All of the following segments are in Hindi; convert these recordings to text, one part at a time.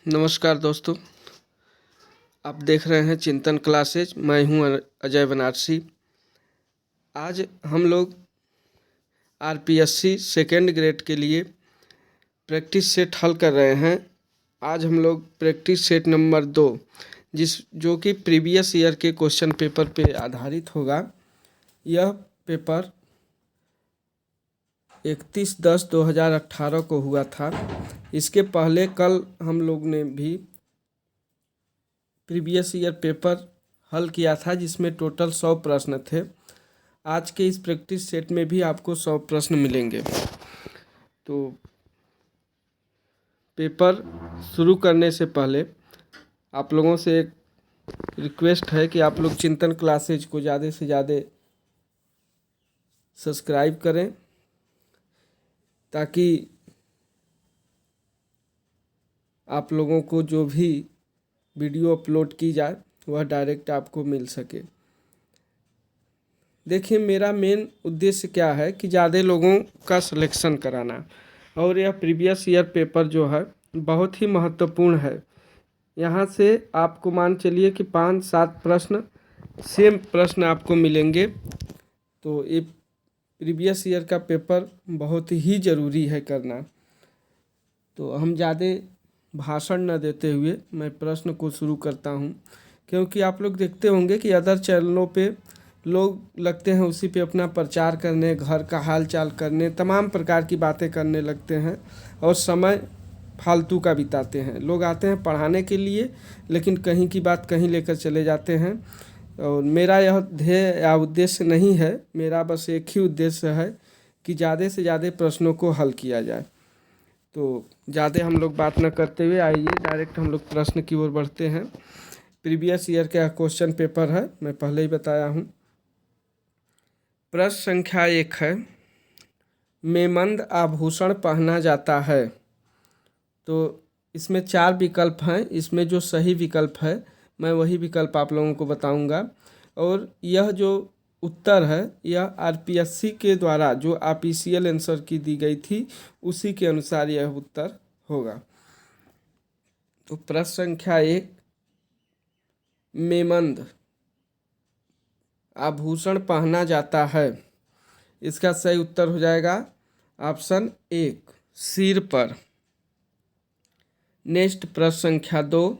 नमस्कार दोस्तों, आप देख रहे हैं चिंतन क्लासेज। मैं हूं अजय बनारसी। आज हम लोग आरपीएससी सेकेंड ग्रेड के लिए प्रैक्टिस सेट हल कर रहे हैं। आज हम लोग प्रैक्टिस सेट नंबर 2 जो कि प्रीवियस ईयर के क्वेश्चन पेपर पे आधारित होगा। यह पेपर 31/10/2018 को हुआ था। इसके पहले कल हम लोग ने भी प्रीवियस ईयर पेपर हल किया था, जिसमें टोटल 100 प्रश्न थे। आज के इस प्रैक्टिस सेट में भी आपको 100 प्रश्न मिलेंगे। तो पेपर शुरू करने से पहले आप लोगों से एक रिक्वेस्ट है कि आप लोग चिंतन क्लासेज को ज़्यादा से ज़्यादा सब्सक्राइब करें, ताकि आप लोगों को जो भी वीडियो अपलोड की जाए वह डायरेक्ट आपको मिल सके। देखिए, मेरा मेन उद्देश्य क्या है कि ज़्यादा लोगों का सिलेक्शन कराना, और यह प्रीवियस ईयर पेपर जो है बहुत ही महत्वपूर्ण है। यहाँ से आपको मान चलिए कि 5-7 प्रश्न सेम प्रश्न आपको मिलेंगे। तो ये प्रीवियस ईयर का पेपर बहुत ही ज़रूरी है करना। तो हम ज़्यादा भाषण न देते हुए मैं प्रश्न को शुरू करता हूँ, क्योंकि आप लोग देखते होंगे कि अदर चैनलों पे लोग लगते हैं उसी पे अपना प्रचार करने, घर का हाल चाल करने, तमाम प्रकार की बातें करने लगते हैं और समय फालतू का बिताते हैं। लोग आते हैं पढ़ाने के लिए, लेकिन कहीं की बात कहीं लेकर चले जाते हैं। और मेरा यह ध्येय या उद्देश्य नहीं है। मेरा बस एक ही उद्देश्य है कि ज़्यादा से ज़्यादा प्रश्नों को हल किया जाए। तो ज़्यादा हम लोग बात न करते हुए आइए डायरेक्ट हम लोग प्रश्न की ओर बढ़ते हैं। प्रीवियस ईयर का क्वेश्चन पेपर है, मैं पहले ही बताया हूँ। प्रश्न संख्या 1 है, मेमंद आभूषण पहना जाता है। तो इसमें 4 विकल्प हैं। इसमें जो सही विकल्प है मैं वही विकल्प आप लोगों को बताऊंगा। और यह जो उत्तर है यह आरपीएससी के द्वारा जो ऑफिशियल आंसर की दी गई थी उसी के अनुसार यह उत्तर होगा। तो प्रश्न संख्या 1, मेमंद आभूषण पहना जाता है। इसका सही उत्तर हो जाएगा ऑप्शन 1, सिर पर। नेक्स्ट प्रश्न संख्या 2,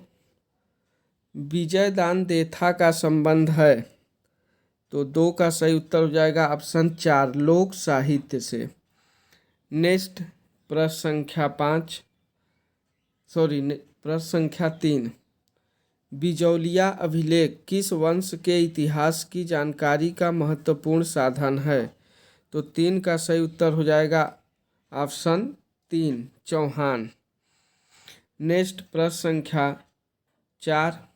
विजयदान देथा का संबंध है। तो 2 का सही उत्तर हो जाएगा ऑप्शन 4, लोक साहित्य से। नेक्स्ट प्रश्न संख्या 3, बिजौलिया अभिलेख किस वंश के इतिहास की जानकारी का महत्वपूर्ण साधन है। तो 3 का सही उत्तर हो जाएगा ऑप्शन 3, चौहान। नेक्स्ट प्रश्न संख्या 4,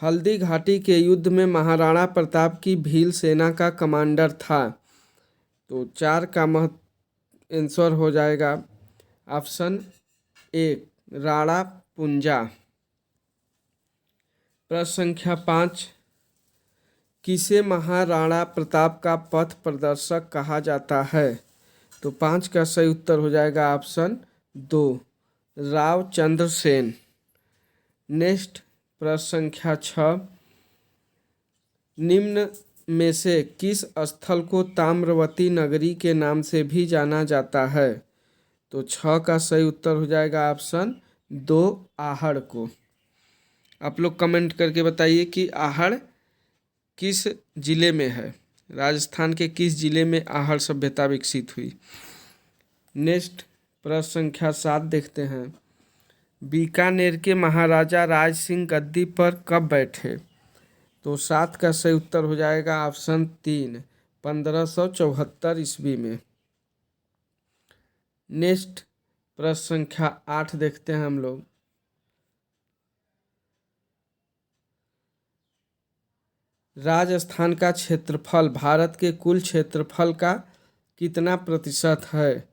हल्दी घाटी के युद्ध में महाराणा प्रताप की भील सेना का कमांडर था। तो 4 का आंसर हो जाएगा ऑप्शन 1, राणा पुंजा। प्रश्न संख्या 5, किसे महाराणा प्रताप का पथ प्रदर्शक कहा जाता है। तो 5 का सही उत्तर हो जाएगा ऑप्शन 2, राव चंद्र सेन। नेक्स्ट प्रश्न संख्या 6, निम्न में से किस स्थल को ताम्रवती नगरी के नाम से भी जाना जाता है। तो 6 का सही उत्तर हो जाएगा ऑप्शन 2, आहड़ को। आप लोग कमेंट करके बताइए कि आहड़ किस जिले में है, राजस्थान के किस जिले में आहड़ सभ्यता विकसित हुई। नेक्स्ट प्रश्न संख्या 7 देखते हैं, बीकानेर के महाराजा राज सिंह गद्दी पर कब बैठे। तो 7 का सही उत्तर हो जाएगा ऑप्शन 3, 1574 ईस्वी में। नेक्स्ट प्रश्न संख्या 8 देखते हैं हम लोग, राजस्थान का क्षेत्रफल भारत के कुल क्षेत्रफल का कितना प्रतिशत है।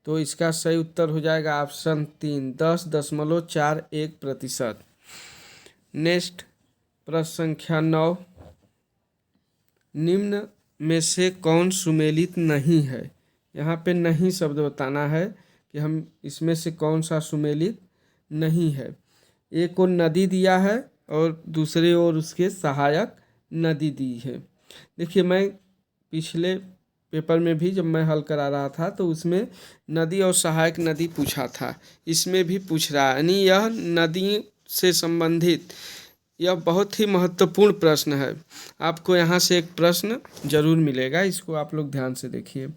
तो इसका सही उत्तर हो जाएगा ऑप्शन 3, 10.41%। नेक्स्ट प्रश्न संख्या 9, निम्न में से कौन सुमेलित नहीं है। यहाँ पे नहीं शब्द बताना है कि हम इसमें से कौन सा सुमेलित नहीं है। एक और नदी दिया है और दूसरे ओर उसके सहायक नदी दी है। देखिए, मैं पिछले पेपर में भी जब मैं हल करा रहा था तो उसमें नदी और सहायक नदी पूछा था, इसमें भी पूछ रहा है, यानी यह नदी से संबंधित यह बहुत ही महत्वपूर्ण प्रश्न है। आपको यहाँ से एक प्रश्न जरूर मिलेगा, इसको आप लोग ध्यान से देखिए।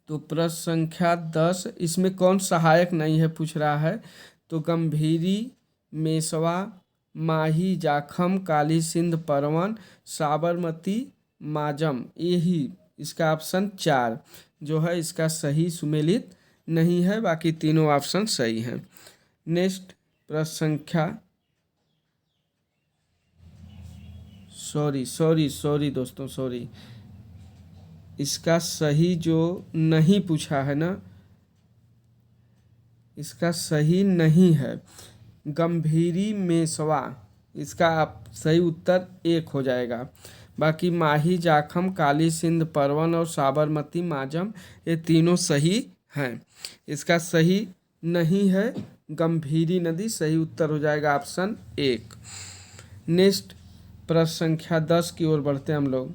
तो प्रश्न संख्या 10, इसमें कौन सहायक नहीं है पूछ रहा है। तो गंभीरी, मेसवा, माही, जाखम, काली सिंध, परवन, साबरमती, माजम, यही इसका ऑप्शन 4 जो है इसका सही सुमेलित नहीं है, बाकी तीनों ऑप्शन सही हैं। नेक्स्ट प्रश्न संख्या सॉरी दोस्तों, सॉरी, इसका सही जो नहीं पूछा है ना, इसका सही नहीं है गंभीरी मेसवा, इसका आप सही उत्तर 1 हो जाएगा। बाकी माही, जाखम, काली सिंध, परवन और साबरमती, माजम ये तीनों सही हैं। इसका सही नहीं है गंभीरी नदी, सही उत्तर हो जाएगा ऑप्शन 1। नेक्स्ट प्रश्न संख्या 10 की ओर बढ़ते हैं हम लोग।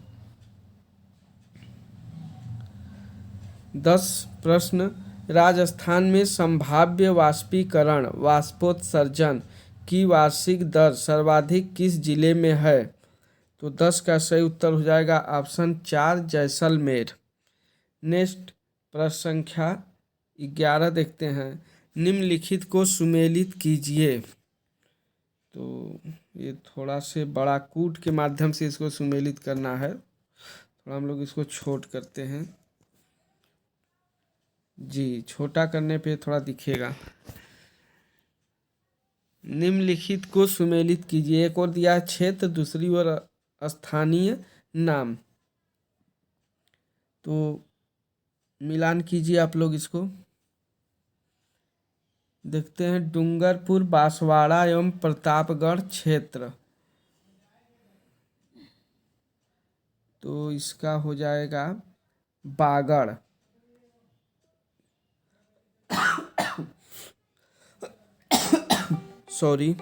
10 प्रश्न, राजस्थान में संभाव्य वाष्पीकरण वाष्पोत्सर्जन की वार्षिक दर सर्वाधिक किस जिले में है। तो 10 का सही उत्तर हो जाएगा ऑप्शन 4 जैसलमेर। नेक्स्ट प्रश्न संख्या 11 देखते हैं, निम्नलिखित को सुमेलित कीजिए। तो ये थोड़ा से बड़ा कूट के माध्यम से इसको सुमेलित करना है, थोड़ा हम लोग इसको छोट करते हैं जी, छोटा करने पे थोड़ा दिखेगा। निम्नलिखित को सुमेलित कीजिए, एक और दिया है क्षेत्र, दूसरी ओर स्थानीय नाम। तो मिलान कीजिए आप लोग इसको। देखते हैं, डूंगरपुर, बांसवाड़ा एवं प्रतापगढ़ क्षेत्र, तो इसका हो जाएगा बागड़। सॉरी,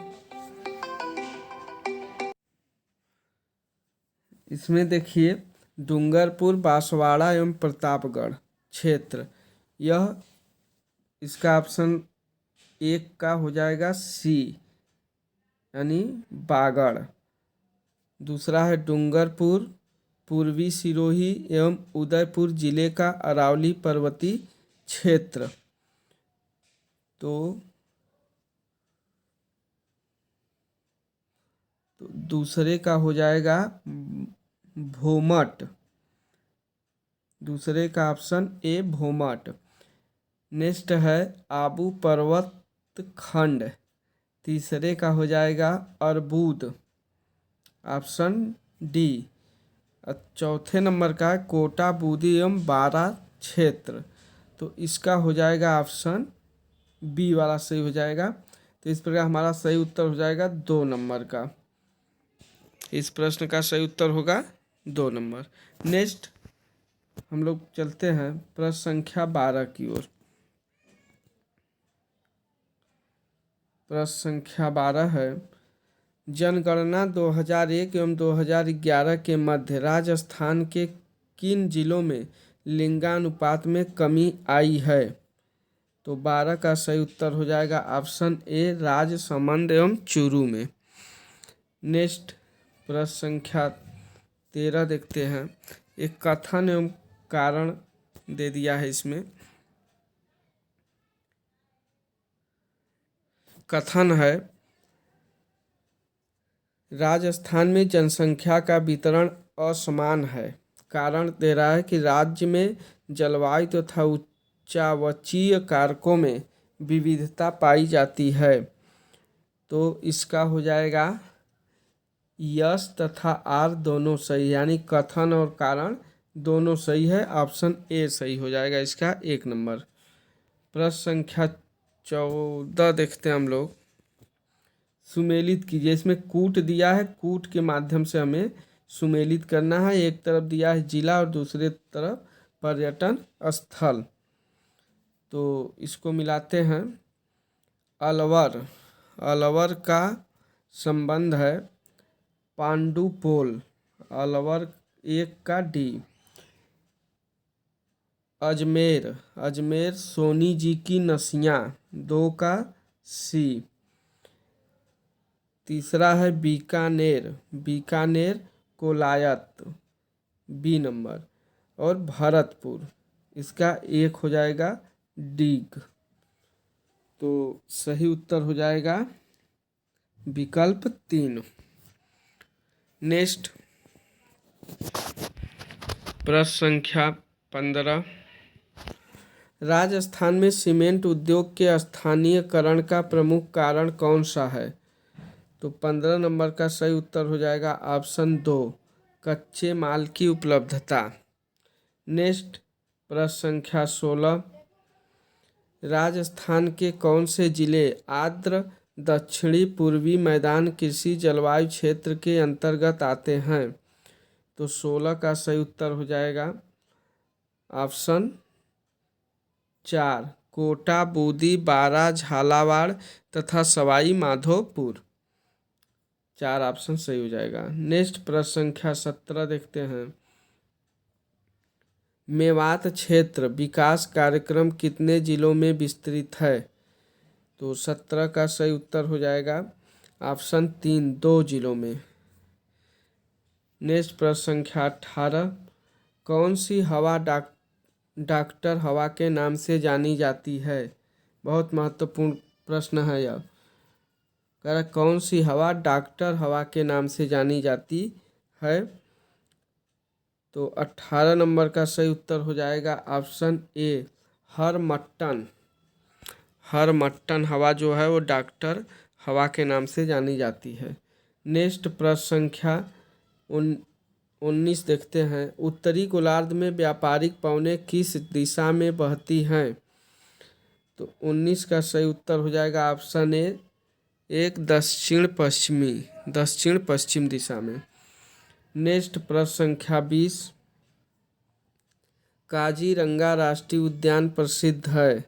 इसमें देखिए डूंगरपुर, बांसवाड़ा एवं प्रतापगढ़ क्षेत्र, यह इसका ऑप्शन 1 का हो जाएगा सी, यानी बागड़। दूसरा है डूंगरपुर, पूर्वी सिरोही एवं उदयपुर जिले का अरावली पर्वतीय क्षेत्र, तो दूसरे का हो जाएगा भोमट, दूसरे का ऑप्शन ए भोमट। नेक्स्ट है आबू पर्वत खंड, तीसरे का हो जाएगा अर्बूद, ऑप्शन डी। चौथे नंबर का है कोटा, बूंदी एवं बारा क्षेत्र, तो इसका हो जाएगा ऑप्शन बी वाला सही हो जाएगा। तो इस प्रकार हमारा सही उत्तर हो जाएगा 2 नंबर का, इस प्रश्न का सही उत्तर होगा 2 नंबर। नेक्स्ट हम लोग चलते हैं प्रश्न संख्या 12 की ओर। प्रश्न संख्या 12 है, जनगणना 2001 एवं 2011 के मध्य राजस्थान के किन जिलों में लिंगानुपात में कमी आई है। तो 12 का सही उत्तर हो जाएगा ऑप्शन ए राजसमंद एवं चूरू में। नेक्स्ट प्रश्न संख्या 13 देखते हैं, एक कथन एवं कारण दे दिया है इसमें। कथन है, राजस्थान में जनसंख्या का वितरण असमान है। कारण दे रहा है कि राज्य में जलवायु तथा उच्चावचीय कारकों में विविधता पाई जाती है। तो इसका हो जाएगा यस तथा आर दोनों सही, यानी कथन और कारण दोनों सही है, ऑप्शन ए सही हो जाएगा इसका 1 नंबर। प्रश्न संख्या 14 देखते हैं हम लोग, सुमेलित कीजिए। इसमें कूट दिया है, कूट के माध्यम से हमें सुमेलित करना है। एक तरफ दिया है जिला और दूसरे तरफ पर्यटन स्थल। तो इसको मिलाते हैं। अलवर, अलवर का संबंध है पांडुपोल, अलवर 1 का डी। अजमेर, अजमेर सोनी जी की नसियाँ 2 का सी। तीसरा है बीकानेर, बीकानेर कोलायत बी नंबर। और भरतपुर, इसका 1 हो जाएगा डीग। तो सही उत्तर हो जाएगा विकल्प 3। नेक्स्ट प्रश्न संख्या 15। राजस्थान में सीमेंट उद्योग के स्थानीयकरण का प्रमुख कारण कौन सा है? तो 15 नंबर का सही उत्तर हो जाएगा ऑप्शन 2, कच्चे माल की उपलब्धता। नेक्स्ट प्रश्न संख्या 16। राजस्थान के कौन से जिले आर्द्र दक्षिणी पूर्वी मैदान कृषि जलवायु क्षेत्र के अंतर्गत आते हैं? तो 16 का सही उत्तर हो जाएगा ऑप्शन 4, कोटा, बूंदी, बारा, झालावाड़ तथा सवाई माधोपुर। 4 ऑप्शन सही हो जाएगा। नेक्स्ट प्रश्न संख्या 17 देखते हैं। मेवात क्षेत्र विकास कार्यक्रम कितने जिलों में विस्तृत है? तो 17 का सही उत्तर हो जाएगा ऑप्शन 3, 2 जिलों में। नेक्स्ट प्रश्न संख्या 18। कौन सी हवा डॉक्टर हवा के नाम से जानी जाती है? बहुत महत्वपूर्ण प्रश्न है यह। कह रहा कौन सी हवा डॉक्टर हवा के नाम से जानी जाती है? तो 18 नंबर का सही उत्तर हो जाएगा ऑप्शन ए, हरमट्टन। हरमट्टन हवा जो है वो डॉक्टर हवा के नाम से जानी जाती है। नेक्स्ट प्रश्न संख्या 19 देखते हैं। उत्तरी गोलार्ध में व्यापारिक पवनें किस दिशा में बहती हैं? तो 19 का सही उत्तर हो जाएगा ऑप्शन ए, एक दक्षिण पश्चिम दिशा में। नेक्स्ट प्रश्न संख्या 20। काजीरंगा राष्ट्रीय उद्यान प्रसिद्ध है?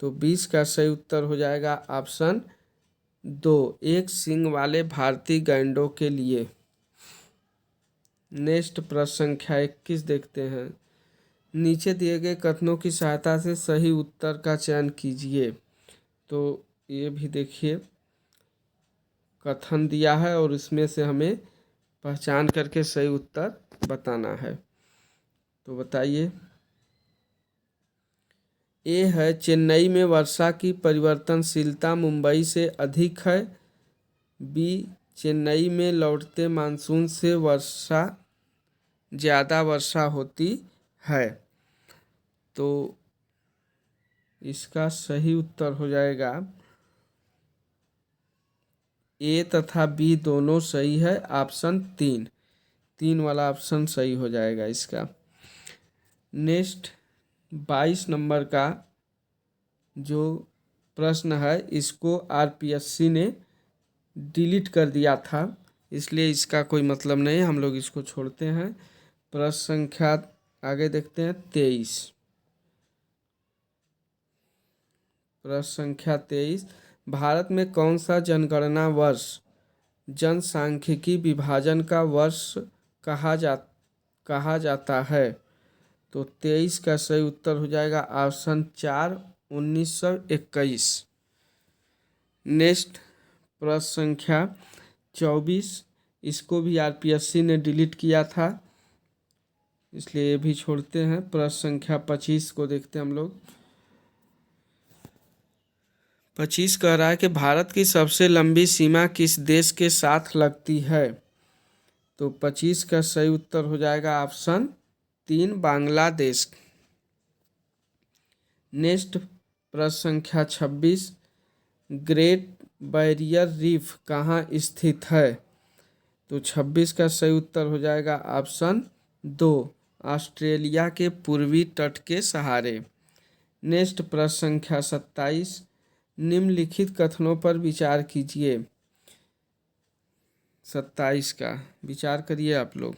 तो 20 का सही उत्तर हो जाएगा ऑप्शन 2, एक सींग वाले भारतीय गैंडों के लिए। नेक्स्ट प्रश्न संख्या 21 देखते हैं। नीचे दिए गए कथनों की सहायता से सही उत्तर का चयन कीजिए। तो ये भी देखिए कथन दिया है और इसमें से हमें पहचान करके सही उत्तर बताना है। तो बताइए। ए है, चेन्नई में वर्षा की परिवर्तनशीलता मुंबई से अधिक है। बी, चेन्नई में लौटते मानसून से ज़्यादा वर्षा होती है। तो इसका सही उत्तर हो जाएगा ए तथा बी दोनों सही है। ऑप्शन 3 वाला ऑप्शन सही हो जाएगा इसका। नेक्स्ट 22 नंबर का जो प्रश्न है इसको आरपीएससी ने डिलीट कर दिया था, इसलिए इसका कोई मतलब नहीं, हम लोग इसको छोड़ते हैं। प्रश्न संख्या आगे देखते हैं 23। प्रश्न संख्या 23। भारत में कौन सा जनगणना वर्ष जनसांख्यिकी विभाजन का वर्ष कहा जाता है? तो 23 का सही उत्तर हो जाएगा ऑप्शन 4, 1921। नेक्स्ट प्रश्न संख्या 24। इसको भी आरपीएससी ने डिलीट किया था, इसलिए ये भी छोड़ते हैं। प्रश्न संख्या 25 को देखते हैं हम लोग। 25 कह रहा है कि भारत की सबसे लंबी सीमा किस देश के साथ लगती है? तो 25 का सही उत्तर हो जाएगा ऑप्शन 3, बांग्लादेश। नेक्स्ट प्रश्न संख्या 26। ग्रेट बैरियर रीफ कहाँ स्थित है? तो 26 का सही उत्तर हो जाएगा ऑप्शन 2, ऑस्ट्रेलिया के पूर्वी तट के सहारे। नेक्स्ट प्रश्न संख्या 27। निम्नलिखित कथनों पर विचार कीजिए। 27 का। विचार करिए आप लोग।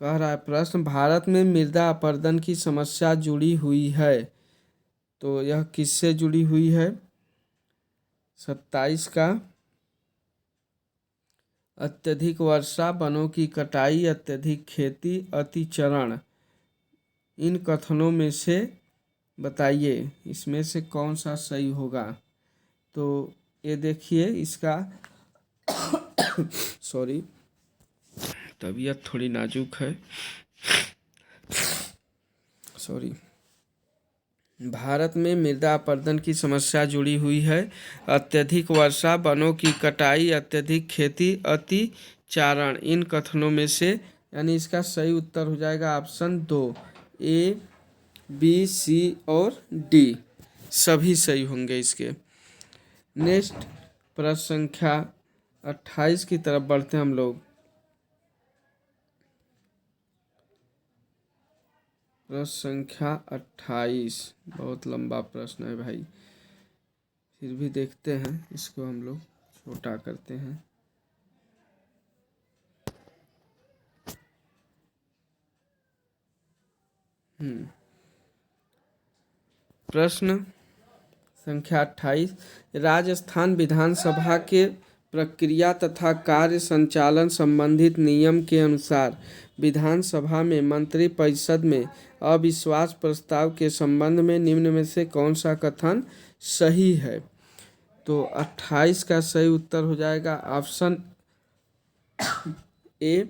कह रहा है प्रश्न, भारत में मृदा अपरदन की समस्या जुड़ी हुई है, तो यह किससे जुड़ी हुई है? 27 का, अत्यधिक वर्षा, वनों की कटाई, अत्यधिक खेती, अतिचरण। इन कथनों में से बताइए इसमें से कौन सा सही होगा। तो ये देखिए इसका सॉरी, तबीयत थोड़ी नाजुक है, सॉरी। भारत में मृदा अपरदन की समस्या जुड़ी हुई है। अत्यधिक वर्षा, वनों की कटाई, अत्यधिक खेती, अतिचारण। इन कथनों में से यानी इसका सही उत्तर हो जाएगा ऑप्शन 2, ए, बी, सी और डी सभी सही होंगे इसके। नेक्स्ट प्रश्न संख्या 28 की तरफ बढ़ते हैं हम लोग। प्रश्न संख्या 28 बहुत लंबा प्रश्न है भाई, फिर भी देखते हैं इसको हम लोग छोटा करते हैं। प्रश्न संख्या 28, राजस्थान विधानसभा के प्रक्रिया तथा कार्य संचालन संबंधित नियम के अनुसार विधानसभा में मंत्रिपरिषद में अविश्वास प्रस्ताव के संबंध में निम्न में से कौन सा कथन सही है? तो 28 का सही उत्तर हो जाएगा ऑप्शन ए।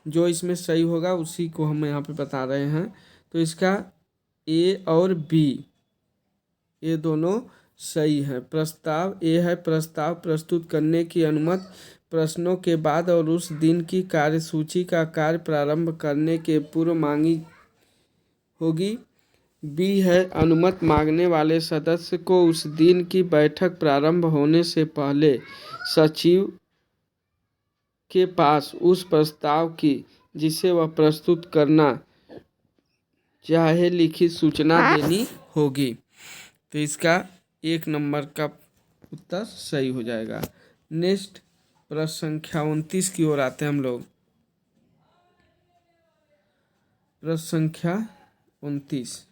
जो इसमें सही होगा उसी को हम यहाँ पे बता रहे हैं। तो इसका ए और बी ये दोनों सही है। प्रस्ताव ए है, प्रस्ताव प्रस्तुत करने की अनुमति प्रश्नों के बाद और उस दिन की कार्यसूची का कार्य प्रारंभ करने के पूर्व मांगी होगी। बी है, अनुमति मांगने वाले सदस्य को उस दिन की बैठक प्रारंभ होने से पहले सचिव के पास उस प्रस्ताव की जिसे वह प्रस्तुत करना चाहे लिखित सूचना देनी होगी। तो इसका 1 नंबर का उत्तर सही हो जाएगा। नेक्स्ट प्रश्न संख्या 29 की ओर आते हैं हम लोग। प्रश्न संख्या 29,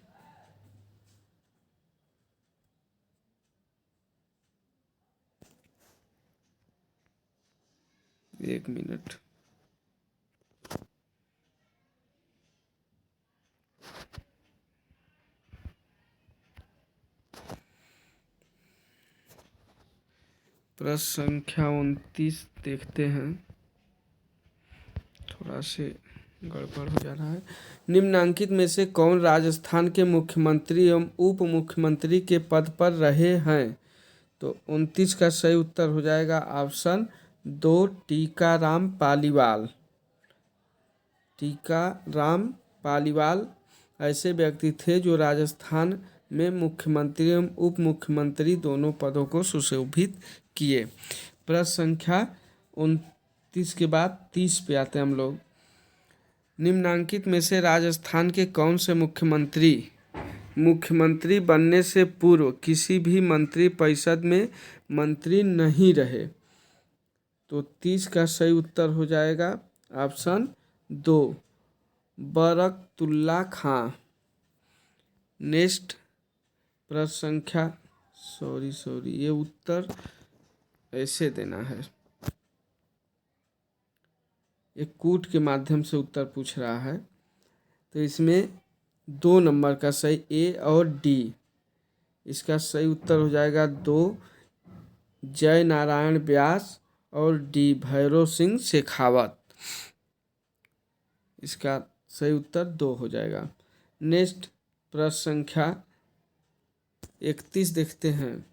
एक मिनट। प्रश्न संख्या 29 देखते हैं, थोड़ा से गड़बड़ हो जा रहा है। निम्नांकित में से कौन राजस्थान के मुख्यमंत्री एवं उप मुख्यमंत्री के पद पर रहे हैं? तो 29 का सही उत्तर हो जाएगा ऑप्शन 2, टीकाराम पालीवाल। टीकाराम पालीवाल ऐसे व्यक्ति थे जो राजस्थान में मुख्यमंत्री एवं उप मुख्यमंत्री दोनों पदों को सुशोभित किए। प्रश्न संख्या 29 के बाद 30 पे आते हैं हम लोग। निम्नांकित में से राजस्थान के कौन से मुख्यमंत्री बनने से पूर्व किसी भी मंत्रिपरिषद में मंत्री नहीं रहे? तो 30 का सही उत्तर हो जाएगा ऑप्शन 2, बरकतुल्ला खां। नेक्स्ट प्रश्न संख्या सॉरी ये उत्तर ऐसे देना है, एक कूट के माध्यम से उत्तर पूछ रहा है। तो इसमें 2 नंबर का सही ए और डी, इसका सही उत्तर हो जाएगा 2, जय नारायण व्यास और डी, भैरव सिंह शेखावत। इसका सही उत्तर 2 हो जाएगा। नेक्स्ट प्रश्न संख्या 31 देखते हैं।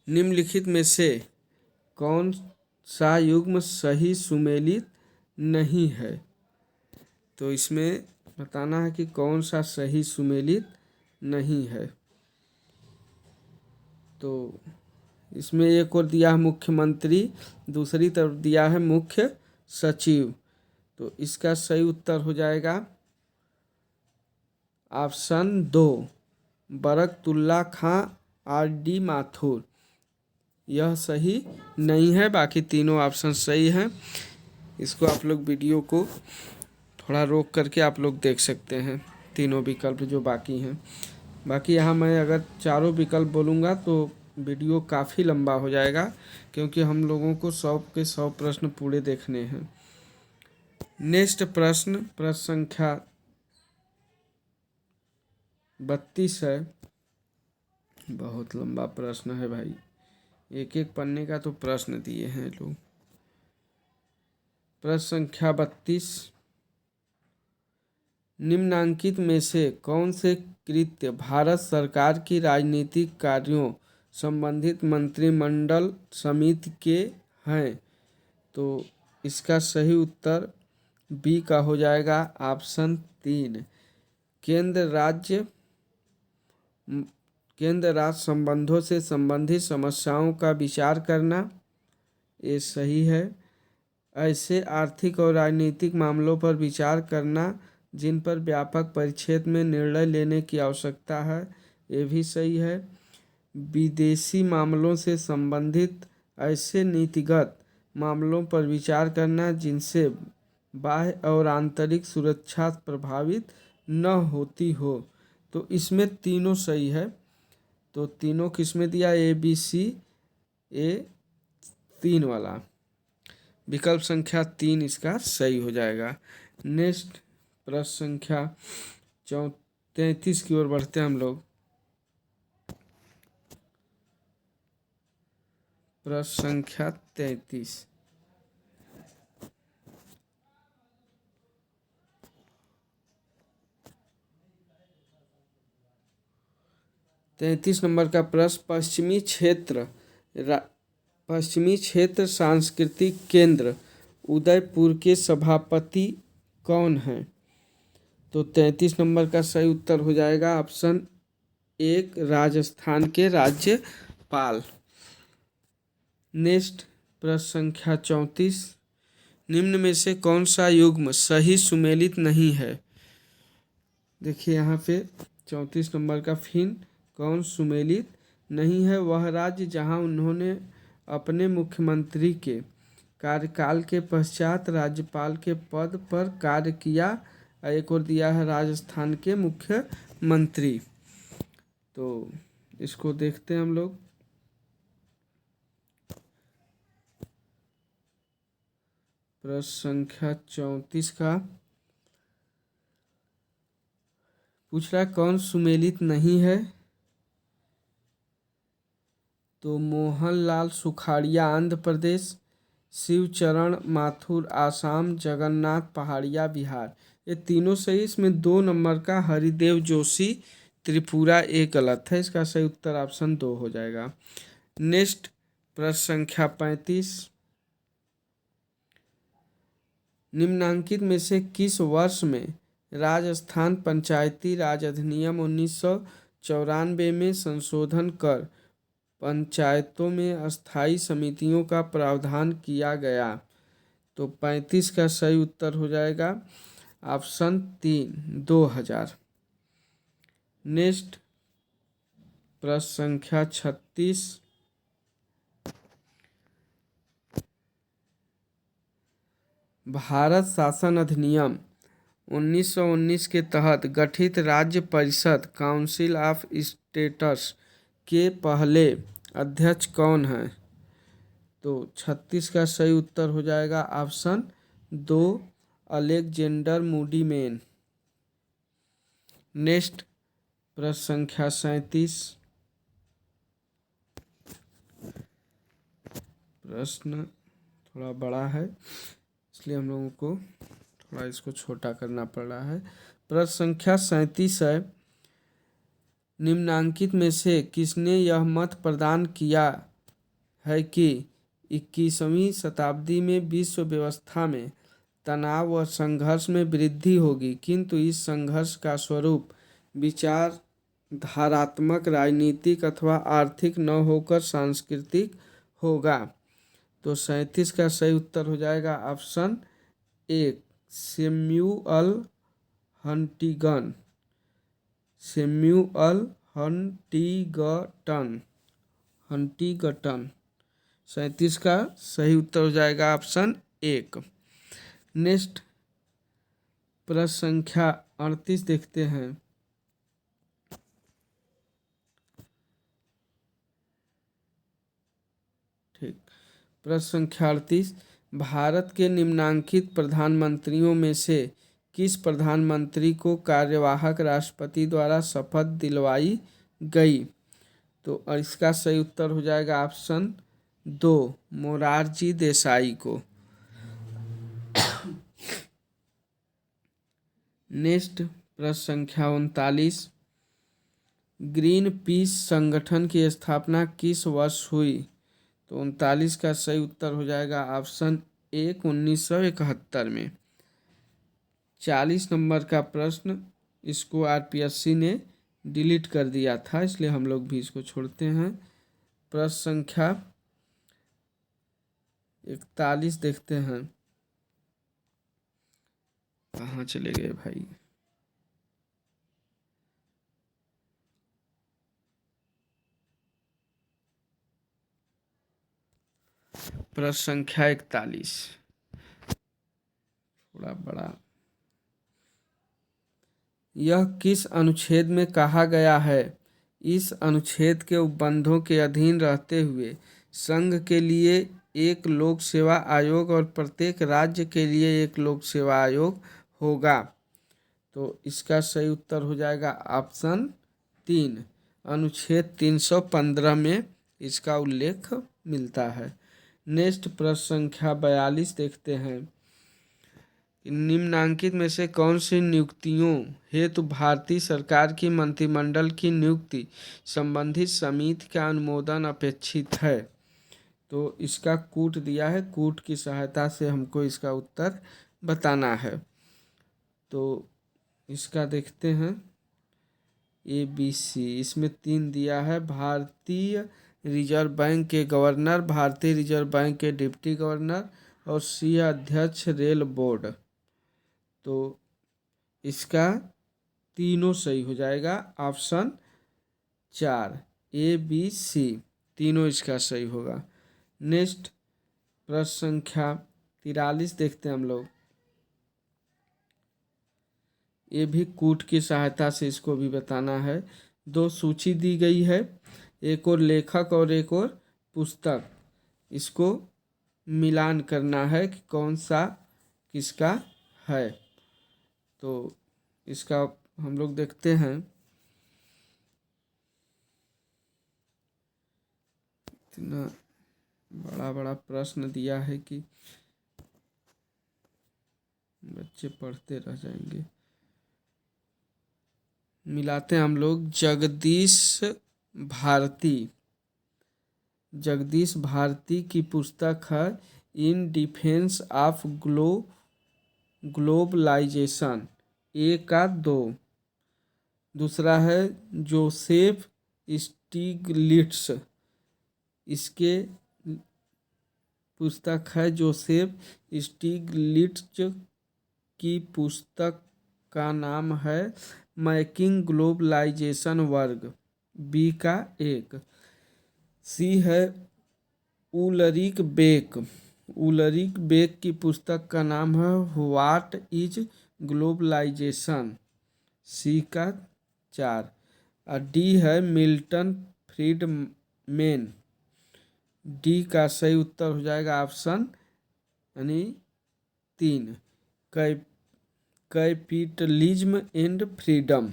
निम्नलिखित में से कौन सा युग्म सही सुमेलित नहीं है? तो इसमें बताना है कि कौन सा सही सुमेलित नहीं है। तो इसमें एक और दिया है मुख्यमंत्री, दूसरी तरफ दिया है मुख्य सचिव। तो इसका सही उत्तर हो जाएगा ऑप्शन 2, बरकतुल्ला खां आर डी माथुर। यह सही नहीं है, बाकी तीनों ऑप्शन सही हैं। इसको आप लोग वीडियो को थोड़ा रोक करके आप लोग देख सकते हैं, तीनों विकल्प जो बाकी हैं। बाकी यहाँ मैं अगर चारों विकल्प बोलूँगा तो वीडियो काफ़ी लंबा हो जाएगा, क्योंकि हम लोगों को 100 के 100 प्रश्न पूरे देखने हैं। नेक्स्ट प्रश्न संख्या 32 है। बहुत लंबा प्रश्न है भाई, एक एक पन्ने का तो प्रश्न दिए हैं लोग। प्रश्न संख्या 32, निम्नांकित में से कौन से कृत्य भारत सरकार की राजनीतिक कार्यों संबंधित मंत्रिमंडल समिति के हैं? तो इसका सही उत्तर बी का हो जाएगा, ऑप्शन 3। केंद्र राज्य संबंधों से संबंधित समस्याओं का विचार करना, ये सही है। ऐसे आर्थिक और राजनीतिक मामलों पर विचार करना जिन पर व्यापक परिप्रेक्ष्य में निर्णय लेने की आवश्यकता है, ये भी सही है। विदेशी मामलों से संबंधित ऐसे नीतिगत मामलों पर विचार करना जिनसे बाह्य और आंतरिक सुरक्षा प्रभावित न होती हो, तो इसमें तीनों सही है। तो तीनों किसमें दिया, ए बी सी, ए 3 वाला विकल्प संख्या 3 इसका सही हो जाएगा। नेक्स्ट प्रश्न संख्या 33 की ओर बढ़ते हैं हम लोग। प्रश्न संख्या 33, नंबर का प्रश्न, पश्चिमी क्षेत्र सांस्कृतिक केंद्र उदयपुर के सभापति कौन हैं? तो 33 नंबर का सही उत्तर हो जाएगा ऑप्शन 1, राजस्थान के राज्यपाल। नेक्स्ट प्रश्न संख्या 34, निम्न में से कौन सा युग्म सही सुमेलित नहीं है? देखिए यहाँ पे 34 नंबर का फिन कौन सुमेलित नहीं है? वह राज्य जहां उन्होंने अपने मुख्यमंत्री के कार्यकाल के पश्चात राज्यपाल के पद पर कार्य किया। एक और दिया है राजस्थान के मुख्यमंत्री। तो इसको देखते हैं हम लोग। प्रश्न संख्या 34 का पूछ रहा है कौन सुमेलित नहीं है? तो मोहनलाल सुखाड़िया आंध्र प्रदेश, शिवचरण माथुर आसाम, जगन्नाथ पहाड़िया बिहार, ये तीनों सही। इसमें 2 नंबर का हरिदेव जोशी त्रिपुरा एक गलत है। इसका सही उत्तर ऑप्शन 2 हो जाएगा। नेक्स्ट प्रश्न संख्या 35, निम्नांकित में से किस वर्ष में राजस्थान पंचायती राज अधिनियम 1994 में संशोधन कर पंचायतों में अस्थायी समितियों का प्रावधान किया गया? तो 35 का सही उत्तर हो जाएगा ऑप्शन 3, 2000। नेक्स्ट प्रश्न संख्या 36, भारत शासन अधिनियम 1919 के तहत गठित राज्य परिषद काउंसिल ऑफ स्टेट्स के पहले अध्यक्ष कौन हैं? तो 36 का सही उत्तर हो जाएगा option 2, Alexander Moody man. Next प्रश्न संख्या 37, प्रश्न थोड़ा बड़ा है इसलिए हम लोगों को थोड़ा इसको छोटा करना पड़ रहा है। प्रश्न संख्या 37 है, निम्नांकित में से किसने यह मत प्रदान किया है कि 21वीं शताब्दी में विश्व व्यवस्था में तनाव व संघर्ष में वृद्धि होगी, किंतु इस संघर्ष का स्वरूप विचारधारात्मक, राजनीतिक अथवा आर्थिक न होकर सांस्कृतिक होगा? तो 37 का सही उत्तर हो जाएगा ऑप्शन 1, सैमुअल हंटिंगटन। हंटिंगटन 37 का सही उत्तर हो जाएगा ऑप्शन 1। नेक्स्ट प्रश्न संख्या 38 देखते हैं। ठीक, प्रश्न संख्या 38, भारत के निम्नलिखित प्रधानमंत्रियों में से किस प्रधानमंत्री को कार्यवाहक राष्ट्रपति द्वारा शपथ दिलवाई गई? तो इसका सही उत्तर हो जाएगा ऑप्शन 2, मोरारजी देसाई को। नेक्स्ट प्रश्न संख्या 39, ग्रीन पीस संगठन की स्थापना किस वर्ष हुई? तो 39 का सही उत्तर हो जाएगा ऑप्शन 1, 1971 में। 40 नंबर का प्रश्न, इसको आरपीएससी ने डिलीट कर दिया था, इसलिए हम लोग भी इसको छोड़ते हैं। प्रश्न संख्या 41 देखते हैं। कहाँ चले गए भाई? प्रश्न संख्या 41 थोड़ा बड़ा। यह किस अनुच्छेद में कहा गया है? इस अनुच्छेद के उपबंधों के अधीन रहते हुए संघ के लिए एक लोक सेवा आयोग और प्रत्येक राज्य के लिए एक लोक सेवा आयोग होगा। तो इसका सही उत्तर हो जाएगा ऑप्शन 3, अनुच्छेद 315 में इसका उल्लेख मिलता है। नेक्स्ट प्रश्न संख्या 42 देखते हैं। निम्नांकित में से कौन सी नियुक्तियों हेतु भारतीय सरकार की मंत्रिमंडल की नियुक्ति संबंधित समिति का अनुमोदन अपेक्षित है? तो इसका कूट दिया है, कूट की सहायता से हमको इसका उत्तर बताना है। तो इसका देखते हैं ABC, इसमें 3 दिया है। भारतीय रिजर्व बैंक के गवर्नर, भारतीय रिजर्व बैंक के डिप्टी गवर्नर और C अध्यक्ष रेल बोर्ड। तो इसका तीनों सही हो जाएगा ऑप्शन 4, ABC, तीनों इसका सही होगा। नेक्स्ट प्रश्न संख्या 43 देखते हैं हम लोग। ये भी कूट की सहायता से इसको भी बताना है। 2 सूची दी गई है, एक और लेखक और एक और पुस्तक। इसको मिलान करना है कि कौन सा किसका है। तो इसका हम लोग देखते हैं। इतना बड़ा बड़ा प्रश्न दिया है कि बच्चे पढ़ते रह जाएंगे। मिलाते हैं हम लोग। जगदीश भारती की पुस्तक है इन डिफेंस ऑफ ग्लोबलाइजेशन, ए का 2। दूसरा है जोसेफ स्टिग्लिट्स, इसके पुस्तक है जोसेफ स्टिग्लिट्स की पुस्तक का नाम है मेकिंग ग्लोबलाइजेशन वर्क, बी का 1। सी है उलरिक बेक की पुस्तक का नाम है व्हाट इज ग्लोबलाइजेशन, सी का 4। और डी है मिल्टन फ्रीडमैन, डी का सही उत्तर हो जाएगा ऑप्शन यानी 3, कैपिटलिज्म एंड फ्रीडम।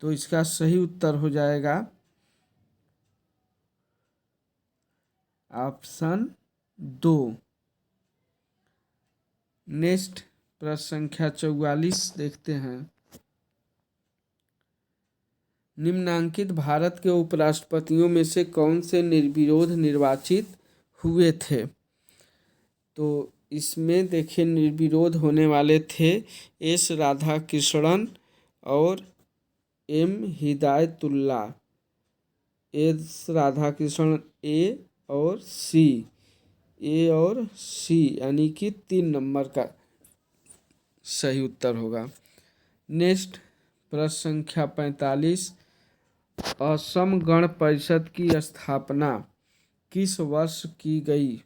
तो इसका सही उत्तर हो जाएगा ऑप्शन 2। नेक्स्ट प्रश्न संख्या 44 देखते हैं। निम्नांकित भारत के उपराष्ट्रपतियों में से कौन से निर्विरोध निर्वाचित हुए थे? तो इसमें देखिए निर्विरोध होने वाले थे एस राधाकृष्णन और एम हिदायतुल्ला। एस राधाकृष्णन ए और सी यानी कि 3 नंबर का सही उत्तर होगा। नेक्स्ट प्रश्न संख्या 45, असम गण परिषद की स्थापना किस वर्ष की गई?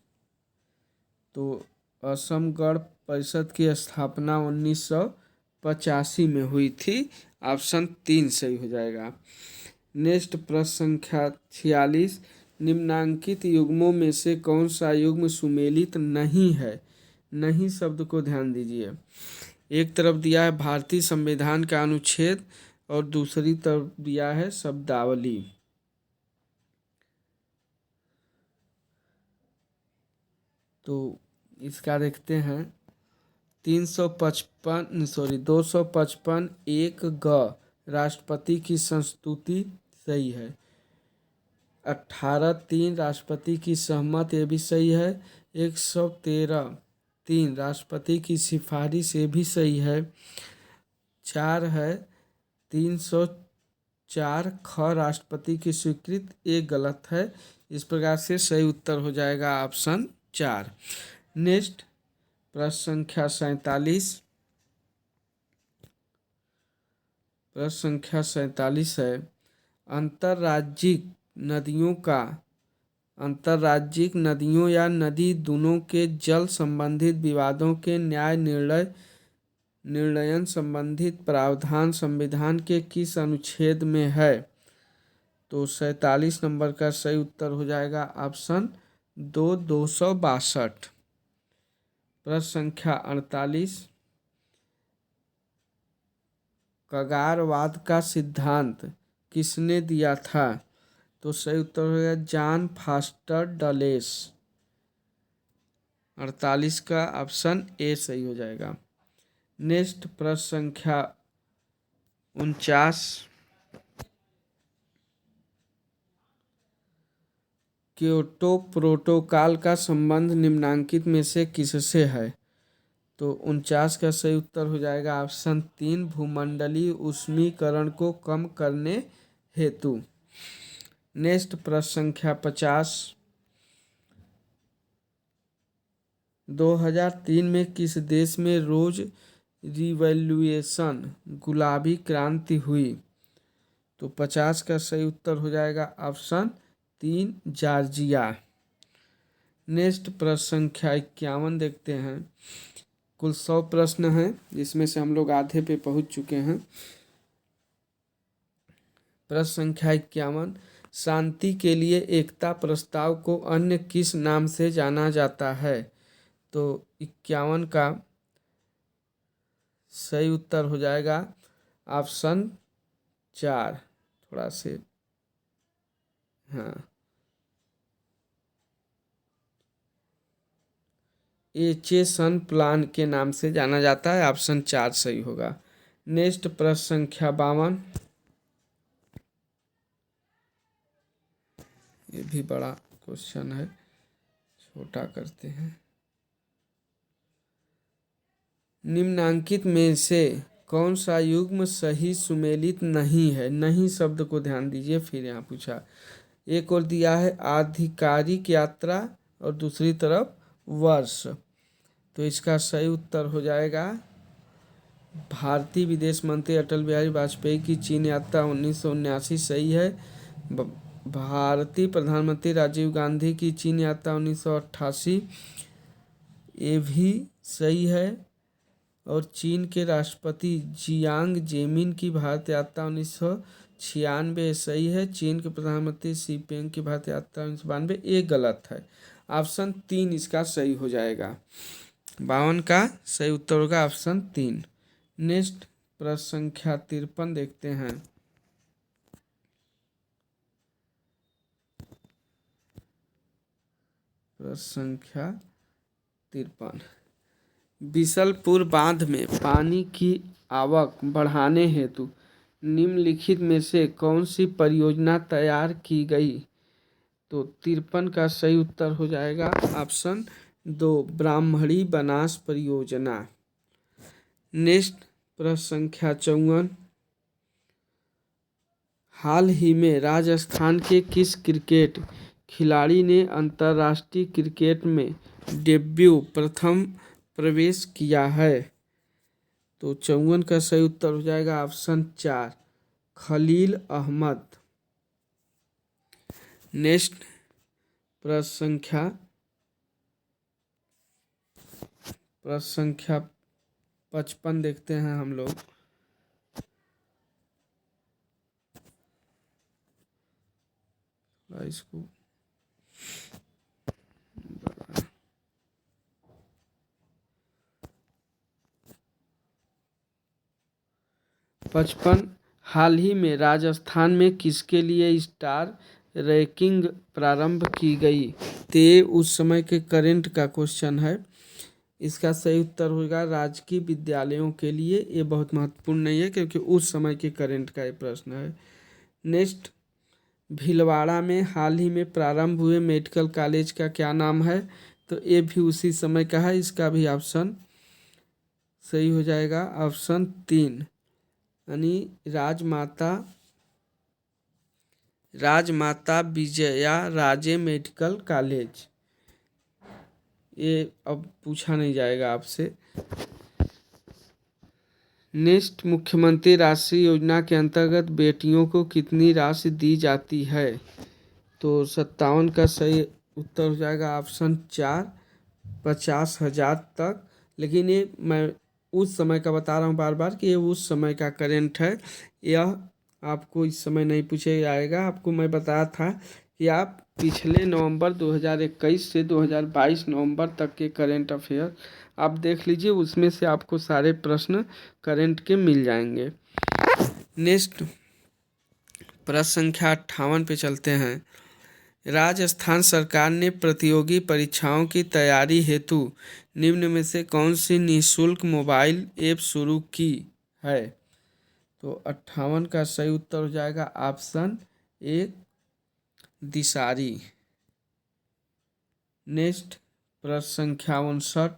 तो असम गण परिषद की स्थापना 1985 में हुई थी। ऑप्शन 3 सही हो जाएगा। नेक्स्ट प्रश्न संख्या 46, निम्नांकित युग्मों में से कौन सा युग्म सुमेलित नहीं है? नहीं शब्द को ध्यान दीजिए। एक तरफ दिया है भारतीय संविधान का अनुच्छेद और दूसरी तरफ दिया है शब्दावली। तो इसका देखते हैं। 255 एक ग राष्ट्रपति की संस्तुति सही है। 18(3) राष्ट्रपति की सहमत, ये भी सही है। 113(3) राष्ट्रपति की सिफारिश, ये भी सही है। 4 है 304 ख राष्ट्रपति की स्वीकृत, ये गलत है। इस प्रकार से सही उत्तर हो जाएगा ऑप्शन 4। नेक्स्ट प्रश्न संख्या 47। प्रश्न संख्या 47 है, अंतर्राज्यिक नदियों या नदी दोनों के जल संबंधित विवादों के न्याय निर्णयन संबंधित प्रावधान संविधान के किस अनुच्छेद में है? तो 47 नंबर का सही उत्तर हो जाएगा ऑप्शन 262। प्रश्न संख्या 48, कगारवाद का सिद्धांत किसने दिया था? तो सही उत्तर हो गया जॉन फॉस्टर डलेस। 48 का ऑप्शन ए सही हो जाएगा। नेक्स्ट प्रश्न संख्या 49, क्योटो प्रोटोकॉल का संबंध निम्नांकित में से किससे है? तो 49 का सही उत्तर हो जाएगा ऑप्शन 3, भूमंडलीय ऊष्मीकरण को कम करने हेतु। नेक्स्ट प्रश्न संख्या 50, 2003 में किस देश में रोज रिवॉल्यूशन गुलाबी क्रांति हुई? तो 50 का सही उत्तर हो जाएगा ऑप्शन 3, जॉर्जिया। नेक्स्ट प्रश्न संख्या 51 देखते हैं। कुल 100 प्रश्न हैं, जिसमें से हम लोग आधे पे पहुंच चुके हैं। प्रश्न संख्या 51, शांति के लिए एकता प्रस्ताव को अन्य किस नाम से जाना जाता है? तो 51 का सही उत्तर हो जाएगा ऑप्शन 4। थोड़ा से हाँ, एचेसन प्लान के नाम से जाना जाता है। ऑप्शन 4 सही होगा। नेक्स्ट प्रश्न संख्या 52, ये भी बड़ा क्वेश्चन है, छोटा करते हैं। निम्नांकित में से कौन सा युग्म सही सुमेलित नहीं है? नहीं शब्द को ध्यान दीजिए। फिर यहाँ पूछा, एक और दिया है आधिकारिक यात्रा और दूसरी तरफ वर्ष। तो इसका सही उत्तर हो जाएगा भारतीय विदेश मंत्री अटल बिहारी वाजपेयी की चीन यात्रा 1979 सही है। भारतीय प्रधानमंत्री राजीव गांधी की चीन यात्रा 1988, ये भी सही है। और चीन के राष्ट्रपति जियांग जेमिन की भारत यात्रा 1996 सही है। चीन के प्रधानमंत्री शी पेंग की भारत यात्रा 1992, ये गलत है। ऑप्शन 3 इसका सही हो जाएगा। 52 का सही उत्तर होगा ऑप्शन 3। नेक्स्ट प्रश्न संख्या 53 देखते हैं। प्रश्न संख्या 53, बिशलपुर बांध में पानी की आवक बढ़ाने हेतु निम्नलिखित में से कौन सी परियोजना तैयार की गई? तो 53 का सही उत्तर हो जाएगा ऑप्शन 2, ब्राह्मणी बनास परियोजना। नेक्स्ट प्रश्न संख्या 54, हाल ही में राजस्थान के किस क्रिकेट खिलाड़ी ने अंतर्राष्ट्रीय क्रिकेट में डेब्यू प्रथम प्रवेश किया है? तो 54 का सही उत्तर हो जाएगा ऑप्शन 4, खलील अहमद। नेक्स्ट प्रश्न संख्या 55 देखते हैं हम लोग। इसको 55, हाल ही में राजस्थान में किसके लिए स्टार रैंकिंग प्रारंभ की गई? तो ये उस समय के करंट का क्वेश्चन है। इसका सही उत्तर होगा राजकीय विद्यालयों के लिए। ये बहुत महत्वपूर्ण नहीं है क्योंकि उस समय के करंट का ये प्रश्न है। नेक्स्ट, भीलवाड़ा में हाल ही में प्रारंभ हुए मेडिकल कॉलेज का क्या नाम है? तो ये भी उसी समय का है। इसका भी ऑप्शन सही हो जाएगा ऑप्शन 3, यानी राजमाता विजया राजे मेडिकल कॉलेज। ये अब पूछा नहीं जाएगा आपसे। नेक्स्ट, मुख्यमंत्री राष्ट्रीय योजना के अंतर्गत बेटियों को कितनी राशि दी जाती है? तो 57 का सही उत्तर हो जाएगा ऑप्शन 4, 50,000 तक। लेकिन ये मैं उस समय का बता रहा हूँ बार बार कि ये उस समय का करंट है। यह आपको इस समय नहीं पूछा जाएगा। आपको मैं बताया था कि आप पिछले नवंबर 2021 से 2022 नवंबर तक के करंट अफेयर आप देख लीजिए, उसमें से आपको सारे प्रश्न करंट के मिल जाएंगे। नेक्स्ट, प्रश्न संख्या 58 पे चलते हैं। राजस्थान सरकार ने प्रतियोगी परीक्षाओं की तैयारी हेतु निम्न में से कौन सी निःशुल्क मोबाइल ऐप शुरू की है? तो 58 का सही उत्तर हो जाएगा ऑप्शन 1, दिशारी। नेक्स्ट, प्रश्न संख्या 59,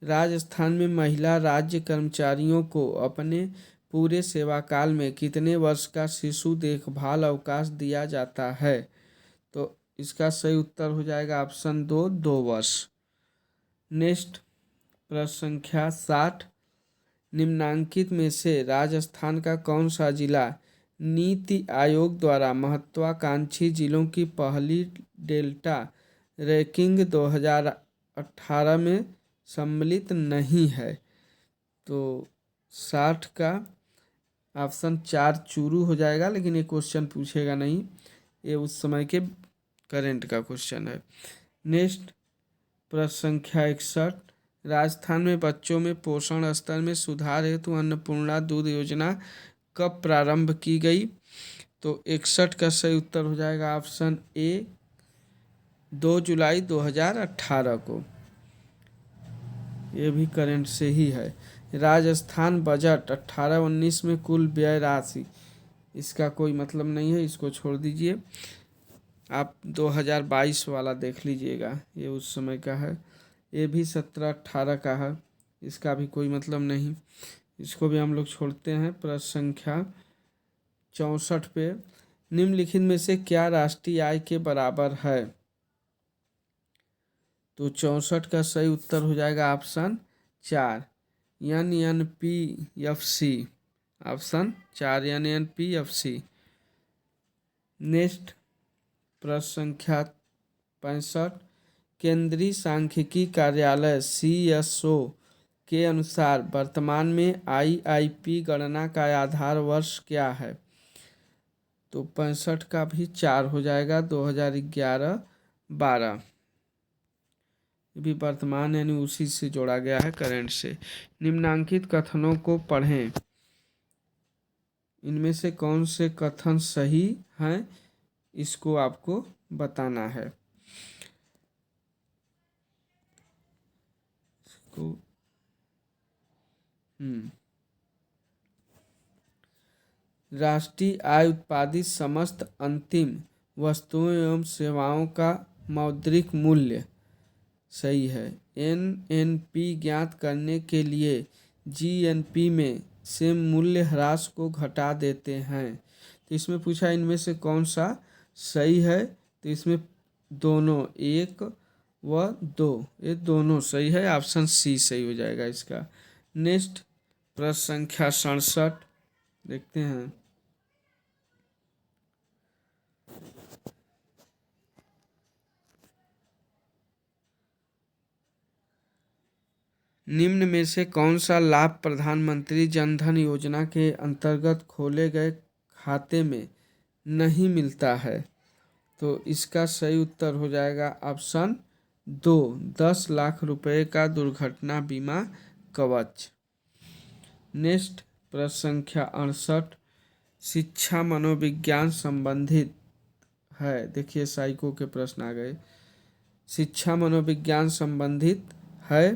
राजस्थान में महिला राज्य कर्मचारियों को अपने पूरे सेवाकाल में कितने वर्ष का शिशु देखभाल अवकाश दिया जाता है? तो इसका सही उत्तर हो जाएगा ऑप्शन 2, 2 वर्ष। नेक्स्ट, प्रश्न संख्या 60, निम्नांकित में से राजस्थान का कौन सा जिला नीति आयोग द्वारा महत्वाकांक्षी जिलों की पहली डेल्टा रैंकिंग 2018 में सम्मिलित नहीं है? तो 60 का ऑप्शन 4, चूरू हो जाएगा। लेकिन ये क्वेश्चन पूछेगा नहीं, ये उस समय के करंट का क्वेश्चन है। नेक्स्ट, प्रश्न संख्या 61, राजस्थान में बच्चों में पोषण स्तर में सुधार हेतु अन्नपूर्णा दूध योजना कब प्रारंभ की गई? तो 61 का सही उत्तर हो जाएगा ऑप्शन ए, 2 जुलाई 2018 को। ये भी करंट से ही है। राजस्थान बजट 18-19 में कुल व्यय राशि, इसका कोई मतलब नहीं है, इसको छोड़ दीजिए। आप 2022 वाला देख लीजिएगा, ये उस समय का है। ये भी 17-18 का है, इसका भी कोई मतलब नहीं, इसको भी हम लोग छोड़ते हैं। प्रश्न संख्या 64 पे, निम्नलिखित में से क्या राष्ट्रीय आय के बराबर है? तो 64 का सही उत्तर हो जाएगा option 4, NNPFC। Option 4, NNPFC। Next, प्रश्न संख्या 65, केंद्रीय सांख्यिकी कार्यालय CSO के अनुसार वर्तमान में IIP गणना का आधार वर्ष क्या है? तो 65 का भी 4 हो जाएगा, 2011-12। ये भी वर्तमान यानी उसी से जोड़ा गया है करंट से। निम्नांकित कथनों को पढ़ें, इनमें से कौन से कथन सही हैं, इसको आपको बताना है। इसको राष्ट्रीय आय उत्पादित समस्त अंतिम वस्तुओं एवं सेवाओं का मौद्रिक मूल्य सही है। NNP ज्ञात करने के लिए GNP में से मूल्य ह्रास को घटा देते हैं। तो इसमें पूछा इनमें से कौन सा सही है? तो इसमें दोनों, 1 व 2, ये दोनों सही है। ऑप्शन सी सही हो जाएगा इसका। नेक्स्ट, प्रश्न संख्या 67 देखते हैं। निम्न में से कौन सा लाभ प्रधानमंत्री जन धन योजना के अंतर्गत खोले गए खाते में नहीं मिलता है? तो इसका सही उत्तर हो जाएगा ऑप्शन 2, 10 लाख रुपए का दुर्घटना बीमा कवच। नेक्स्ट प्रश्न संख्या 68, शिक्षा मनोविज्ञान संबंधित है। देखिए साइको के प्रश्न आ गए। शिक्षा मनोविज्ञान संबंधित है,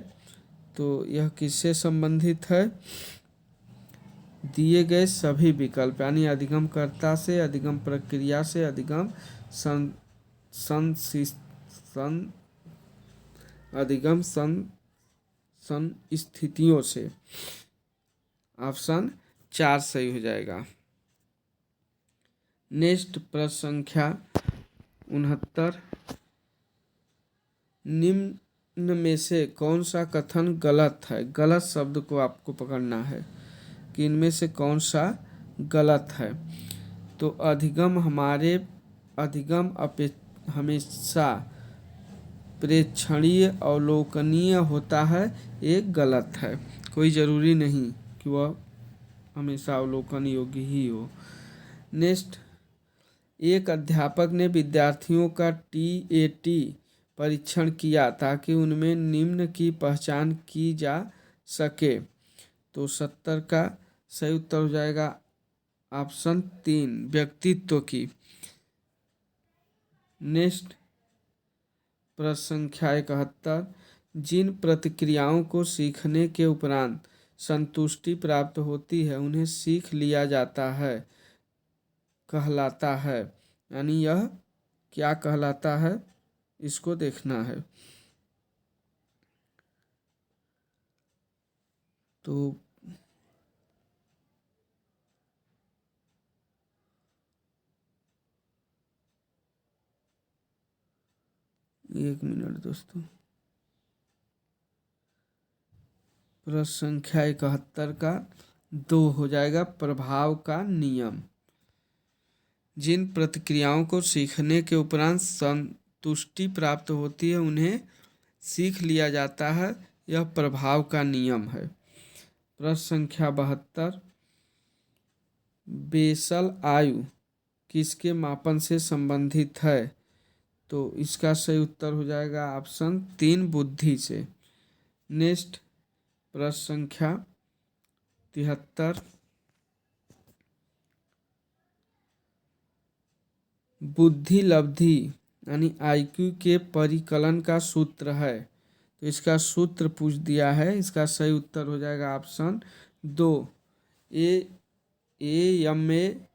तो यह किससे संबंधित है? दिए गए सभी विकल्प, यानी अधिगमकर्ता से, अधिगम प्रक्रिया से, अधिगम सं सं अधिगम स्थितियों से। ऑप्शन 4 सही हो जाएगा। नेक्स्ट प्रश्न संख्या 69, निम्न में से कौन सा कथन गलत है? गलत शब्द को आपको पकड़ना है कि इनमें से कौन सा गलत है। तो अधिगम हमेशा प्रेक्षणीय अवलोकनीय होता है, एक गलत है। कोई ज़रूरी नहीं कि वह हमेशा अवलोकन योग्य ही हो। नेक्स्ट, एक अध्यापक ने विद्यार्थियों का TAT परीक्षण किया ताकि उनमें निम्न की पहचान की जा सके। तो 70 का सही उत्तर हो जाएगा ऑप्शन 3, व्यक्तित्व की। नेक्स्ट प्रश्न संख्या 71, जिन प्रतिक्रियाओं को सीखने के उपरांत संतुष्टि प्राप्त होती है उन्हें सीख लिया जाता है कहलाता है। यानी यह क्या कहलाता है, इसको देखना है। तो एक मिनट दोस्तों, प्रश्न संख्या 71 का 2 हो जाएगा, प्रभाव का नियम। जिन प्रतिक्रियाओं को सीखने के उपरांत संतुष्टि प्राप्त होती है उन्हें सीख लिया जाता है, यह प्रभाव का नियम है। प्रश्न संख्या 72, बेसल आयु किसके मापन से संबंधित है? तो इसका सही उत्तर हो जाएगा ऑप्शन 3, बुद्धि से। नेक्स्ट प्रश्न संख्या 73, बुद्धि लब्धि यानी IQ के परिकलन का सूत्र है। तो इसका सूत्र पूछ दिया है, इसका सही उत्तर हो जाएगा ऑप्शन 2, AMA/CA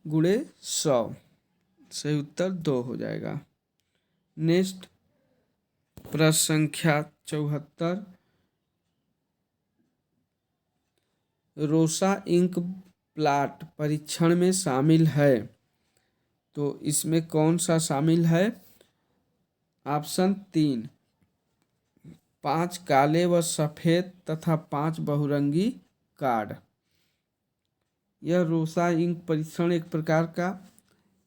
× 100। सही उत्तर 2 हो जाएगा। नेक्स्ट प्रश्न संख्या 74, रोसा इंक प्लाट परीक्षण में शामिल है। तो इसमें कौन सा शामिल है? ऑप्शन 3, 5 काले व सफ़ेद तथा 5 बहुरंगी कार्ड। यह रोसा इंक परीक्षण एक प्रकार का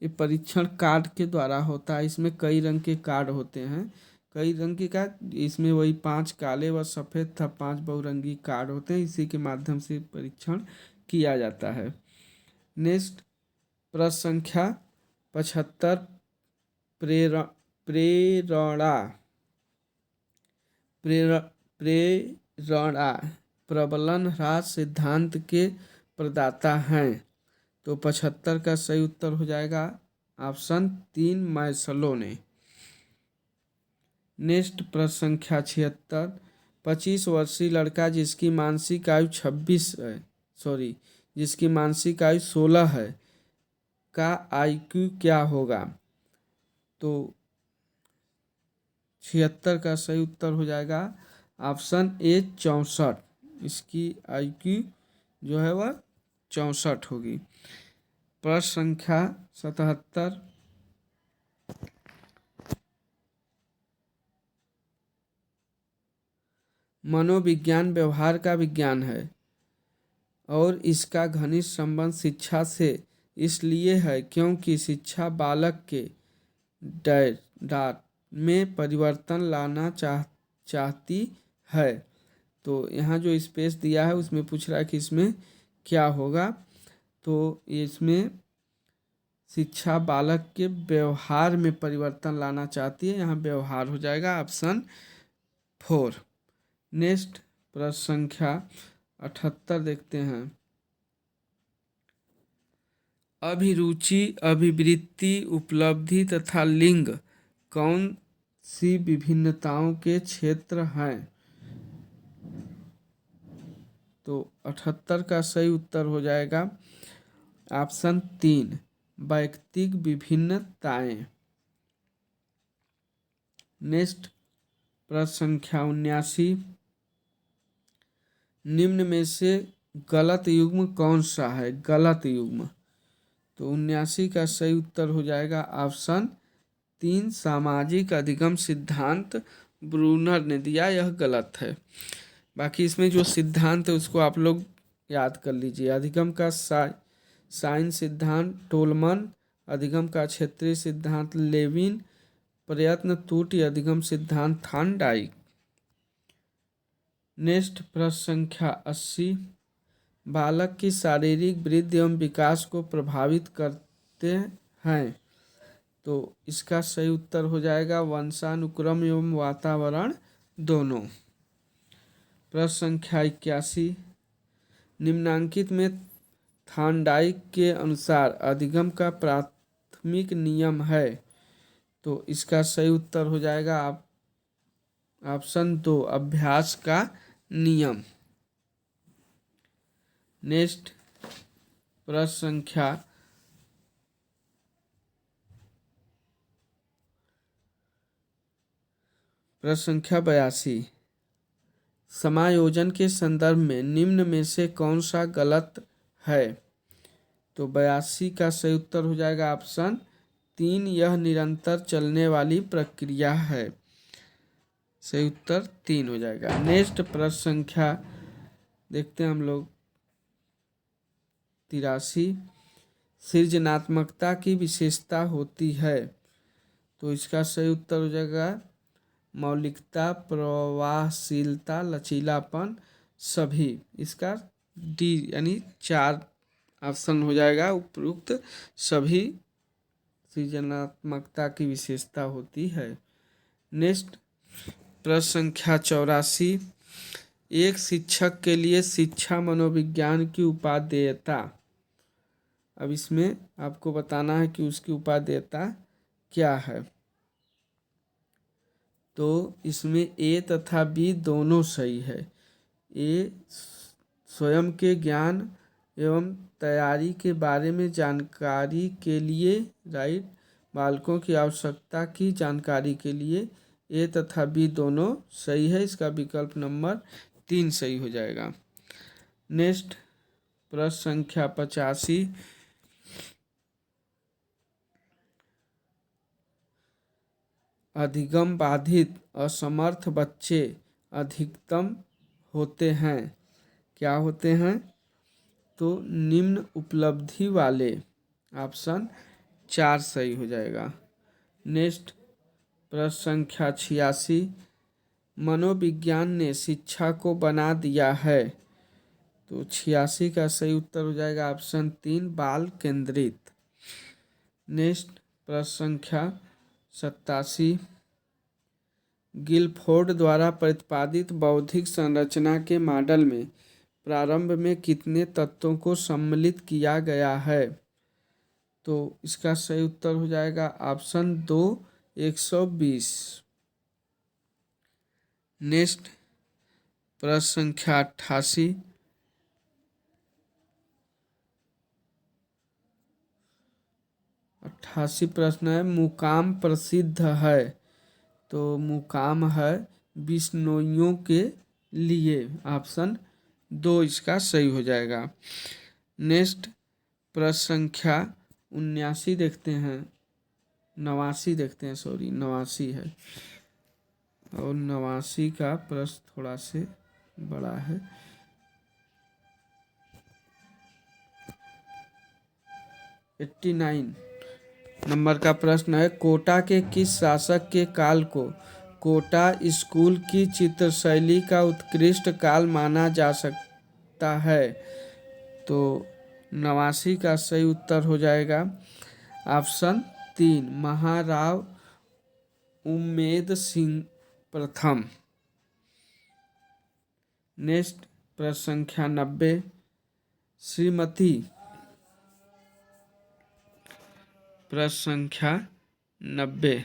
ये परीक्षण कार्ड के द्वारा होता है। इसमें कई रंग के कार्ड होते हैं, कई रंग के कार्ड, इसमें वही 5 काले व सफ़ेद तथा 5 बहुरंगी कार्ड होते हैं। इसी के माध्यम से परीक्षण किया जाता है। नेक्स्ट प्रश्न संख्या 75, प्रेरणा प्रबलन ह्रास सिद्धांत के प्रदाता हैं। तो 75 का सही उत्तर हो जाएगा ऑप्शन 3, मैस्लो ने। नेक्स्ट प्रश्न संख्या 76, 25 वर्षीय लड़का जिसकी मानसिक आयु 16 है का IQ क्या होगा? तो 76 का सही उत्तर हो जाएगा ऑप्शन A, 64। इसकी IQ जो है वह 64 होगी। प्रश्न संख्या 77, मनोविज्ञान व्यवहार का विज्ञान है और इसका घनिष्ठ संबंध शिक्षा से इसलिए है क्योंकि शिक्षा बालक के डाट में परिवर्तन लाना चाहती है। तो यहाँ जो स्पेस दिया है उसमें पूछ रहा है कि इसमें क्या होगा। तो इसमें शिक्षा बालक के व्यवहार में परिवर्तन लाना चाहती है, यहाँ व्यवहार हो जाएगा ऑप्शन 4। नेक्स्ट प्रश्न संख्या 78 देखते हैं। अभिरुचि, अभिवृत्ति, उपलब्धि तथा लिंग कौन सी विभिन्नताओं के क्षेत्र हैं। तो 78 का सही उत्तर हो जाएगा ऑप्शन 3, वैयक्तिक विभिन्नताएं। नेक्स्ट प्रश्न संख्या 79, निम्न में से गलत युग्म कौन सा है। गलत युग्म, तो 79 का सही उत्तर हो जाएगा ऑप्शन 3, सामाजिक अधिगम सिद्धांत ब्रूनर ने दिया, यह गलत है। बाकी इसमें जो सिद्धांत है उसको आप लोग याद कर लीजिए। अधिगम का साइन सिद्धांत टोलमन, अधिगम का क्षेत्रीय सिद्धांत लेविन, प्रयत्न त्रुटि अधिगम सिद्धांत थार्नडाइक। नेक्स्ट प्रश्न संख्या 80, बालक की शारीरिक वृद्धि एवं विकास को प्रभावित करते हैं। तो इसका सही उत्तर हो जाएगा वंशानुक्रम एवं वातावरण दोनों। प्रश्न संख्या 81, निम्नांकित में थार्नडाइक के अनुसार अधिगम का प्राथमिक नियम है। तो इसका सही उत्तर हो जाएगा ऑप्शन 2, अभ्यास का नियम। नेक्स्ट प्रश्न संख्या 82, समायोजन के संदर्भ में निम्न में से कौन सा गलत है। तो 82 का सही उत्तर हो जाएगा ऑप्शन 3, यह निरंतर चलने वाली प्रक्रिया है। सही उत्तर 3 हो जाएगा। नेक्स्ट प्रश्न संख्या देखते हैं हम लोग 83, सृजनात्मकता की विशेषता होती है। तो इसका सही उत्तर हो जाएगा मौलिकता, प्रवाहशीलता, लचीलापन, सभी। इसका डी यानी 4 ऑप्शन हो जाएगा उपयुक्त, सभी सृजनात्मकता की विशेषता होती है। नेक्स्ट प्रश्न संख्या 84, एक शिक्षक के लिए शिक्षा मनोविज्ञान की उपादेयता। अब इसमें आपको बताना है कि उसकी उपादेयता क्या है। तो इसमें ए तथा बी दोनों सही है। ए स्वयं के ज्ञान एवं तैयारी के बारे में जानकारी के लिए, राइट, बालकों की आवश्यकता की जानकारी के लिए ए तथा बी दोनों सही है। इसका विकल्प नंबर 3 सही हो जाएगा। नेक्स्ट प्रश्न संख्या 85, अधिगम बाधित असमर्थ बच्चे अधिकतम होते हैं। क्या होते हैं। तो निम्न उपलब्धि वाले, ऑप्शन 4 सही हो जाएगा। नेक्स्ट प्रश्न संख्या 86, मनोविज्ञान ने शिक्षा को बना दिया है। तो 86 का सही उत्तर हो जाएगा ऑप्शन 3, बाल केंद्रित। नेक्स्ट प्रश्न संख्या 87, गिलफोर्ड द्वारा प्रतिपादित बौद्धिक संरचना के मॉडल में प्रारंभ में कितने तत्वों को सम्मिलित किया गया है। तो इसका सही उत्तर हो जाएगा ऑप्शन 2, 120। नेक्स्ट प्रश्न संख्या 88 प्रश्न है, मुकाम प्रसिद्ध है। तो मुकाम है बिश्नोइयों के लिए, ऑप्शन 2 इसका सही हो जाएगा। नेक्स्ट प्रश्न संख्या 79 देखते हैं, 89 देखते हैं, सॉरी 89 है। और 89 का प्रश्न थोड़ा से बड़ा है। 89 नंबर का प्रश्न है, कोटा के किस शासक के काल को कोटा स्कूल की चित्रशैली का उत्कृष्ट काल माना जा सकता है? तो 89 का सही उत्तर हो जाएगा ऑप्शन 3, महाराव उम्मेद सिंह प्रथम। नेक्स्ट प्रश्न संख्या 90, श्रीमती प्रश्न संख्या 90,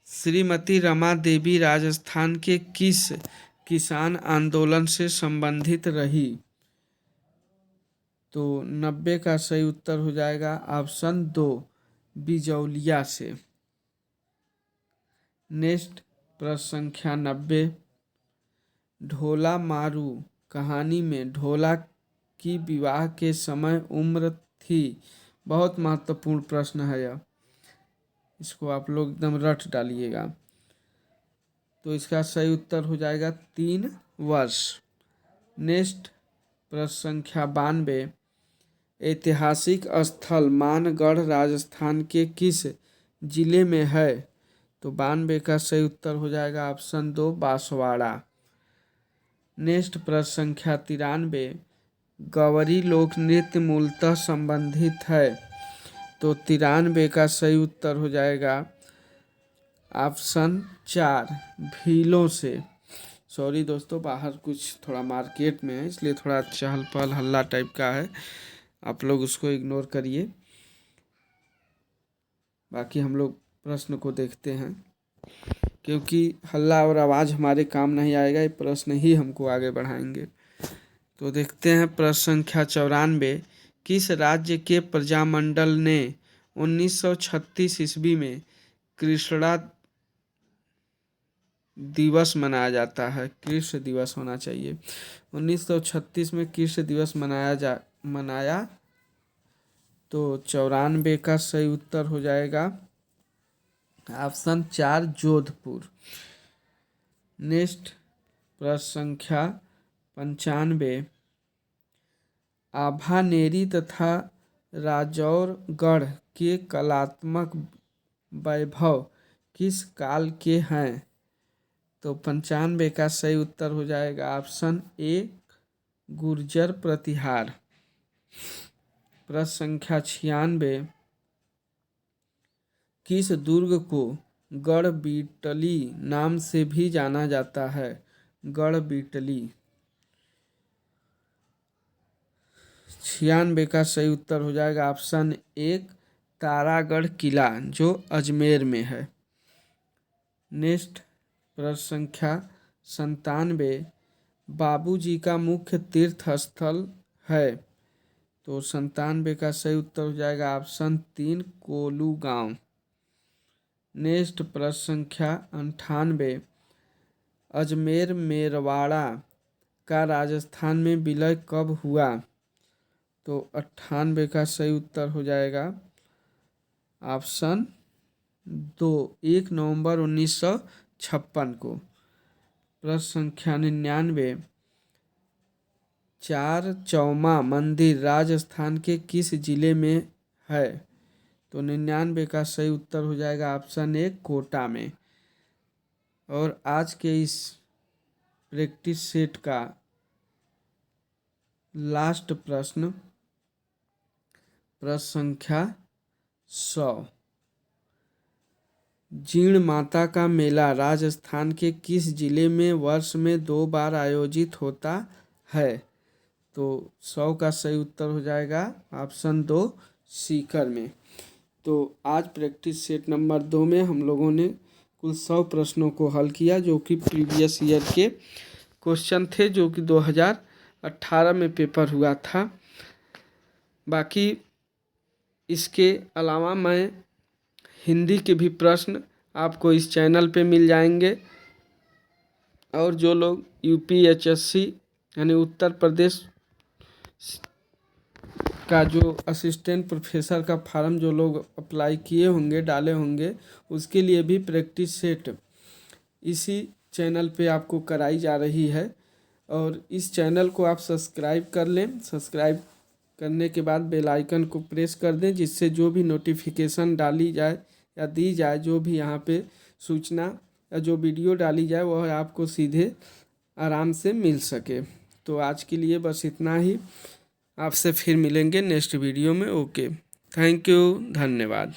श्रीमती रमा देवी राजस्थान के किस किसान आंदोलन से संबंधित रही? तो 90 का सही उत्तर हो जाएगा ऑप्शन 2, बिजौलिया से। नेक्स्ट प्रश्न संख्या 90, ढोला मारू कहानी में ढोला की विवाह के समय उम्र थी? बहुत महत्वपूर्ण प्रश्न है यह, इसको आप लोग एकदम रट डालिएगा। तो इसका सही उत्तर हो जाएगा 3 वर्ष। नेक्स्ट प्रश्न संख्या 92, ऐतिहासिक स्थल मानगढ़ राजस्थान के किस जिले में है? तो 92 का सही उत्तर हो जाएगा ऑप्शन 2, बांसवाड़ा। नेक्स्ट प्रश्न संख्या 93, गवरी लोक नृत्य मूलतः संबंधित है? तो 93 का सही उत्तर हो जाएगा ऑप्शन 4, भीलों से। सॉरी दोस्तों, बाहर कुछ थोड़ा मार्केट में है इसलिए थोड़ा चहल पहल हल्ला टाइप का है, आप लोग उसको इग्नोर करिए। बाकी हम लोग प्रश्न को देखते हैं, क्योंकि हल्ला और आवाज़ हमारे काम नहीं आएगा, ये प्रश्न ही हमको आगे बढ़ाएंगे। तो देखते हैं प्रश्न संख्या 94, किस राज्य के प्रजामंडल ने 1936 ईस्वी में कृष्णा दिवस मनाया जाता है? कृष्ण दिवस होना चाहिए। 1936 में कृष्ण दिवस मनाया। तो 94 का सही उत्तर हो जाएगा ऑप्शन 4, जोधपुर। नेक्स्ट प्रश्न संख्या 95, आभानेरी तथा राजौरगढ़ के कलात्मक वैभव किस काल के हैं? तो 95 का सही उत्तर हो जाएगा ऑप्शन 1, गुर्जर प्रतिहार। प्रश्न संख्या 96, किस दुर्ग को गढ़बीटली नाम से भी जाना जाता है? गढ़बीटली। 96 का सही उत्तर हो जाएगा ऑप्शन 1, तारागढ़ किला जो अजमेर में है। नेक्स्ट प्रश्न संख्या 97, बाबूजी का मुख्य तीर्थ स्थल है? तो 97 का सही उत्तर हो जाएगा ऑप्शन 3, कोलू गांव। नेक्स्ट प्रश्न संख्या 98, अजमेर मेरवाड़ा का राजस्थान में विलय कब हुआ? तो 98 का सही उत्तर हो जाएगा ऑप्शन 2, 1 नवंबर 1956 को। प्रश्न संख्या 99, चार चौमा मंदिर राजस्थान के किस जिले में है? तो 99 का सही उत्तर हो जाएगा ऑप्शन 1, कोटा में। और आज के इस प्रैक्टिस सेट का लास्ट प्रश्न, प्रश्न संख्या 100, जीण माता का मेला राजस्थान के किस जिले में वर्ष में 2 बार आयोजित होता है? तो 100 का सही उत्तर हो जाएगा ऑप्शन 2, सीकर में। तो आज प्रैक्टिस सेट नंबर 2 में हम लोगों ने कुल 100 प्रश्नों को हल किया, जो कि प्रीवियस ईयर के क्वेश्चन थे, जो कि 2018 में पेपर हुआ था। बाकी इसके अलावा मैं हिंदी के भी प्रश्न आपको इस चैनल पे मिल जाएंगे, और जो लोग UPHSC यानी उत्तर प्रदेश का जो असिस्टेंट प्रोफेसर का फार्म जो लोग अप्लाई किए होंगे, डाले होंगे, उसके लिए भी प्रैक्टिस सेट इसी चैनल पे आपको कराई जा रही है। और इस चैनल को आप सब्सक्राइब कर लें। सब्सक्राइब करने के बाद बेल आइकन को प्रेस कर दें, जिससे जो भी नोटिफिकेशन डाली जाए या दी जाए, जो भी यहाँ पे सूचना या जो वीडियो डाली जाए वह आपको सीधे आराम से मिल सके। तो आज के लिए बस इतना ही। आपसे फिर मिलेंगे नेक्स्ट वीडियो में। ओके, थैंक यू, धन्यवाद।